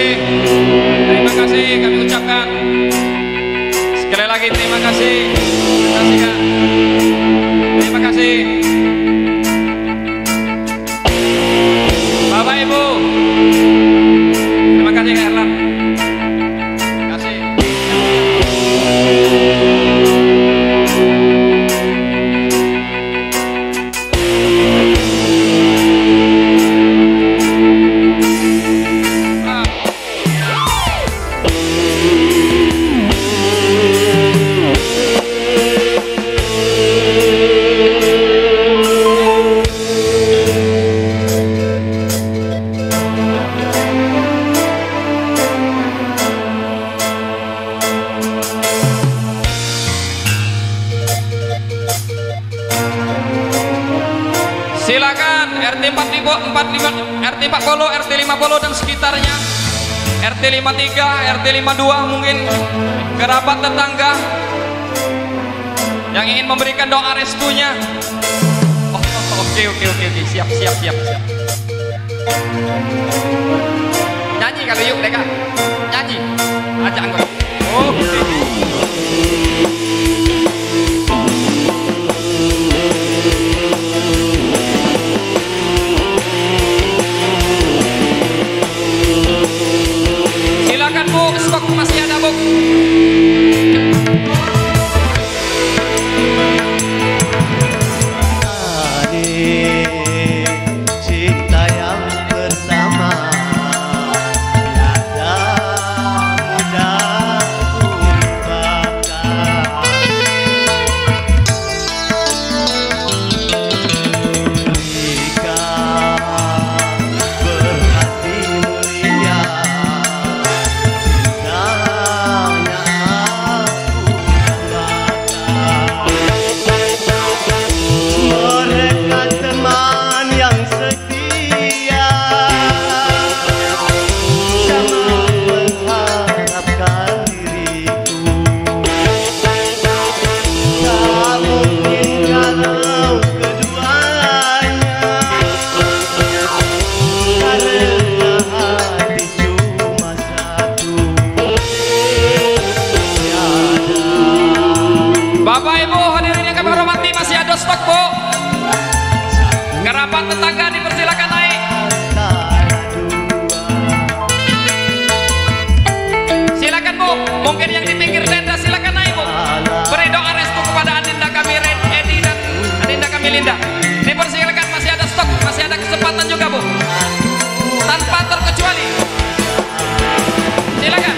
Terima kasih kami ucapkan. Sekali lagi terima kasih. Terima kasih Kak. Terima kasih. Bapak Ibu. Terima kasih Kak Erlan. Terima kasih. Silakan RT 40, RT 50 dan sekitarnya, RT 53, RT 52, mungkin kerabat tetangga yang ingin memberikan doa restunya. Oke, siap. Nyanyi kalau yuk Deka, nyanyi, ajak anggota. Silakan Bu, stok masih ada Bu. Cinta yang pertama tiada mudah lupakan. Jika berhati mulia mereka teman yang setia, sama mengharapkan diriku. Tak mungkin kalau keduanya, karena hati cuma satu. Bapak Ibu hadirin yang kami hormati, masih ada stok Bu. Kerabat tetangga dipersilakan naik. Silakan Bu, mungkin yang di pinggir tenda silakan naik Bu. Beri doa restu kepada adinda kami Edi dan adinda kami Linda. Dipersilakan, masih ada stok, masih ada kesempatan juga Bu. Tanpa terkecuali. Silakan.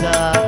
satu.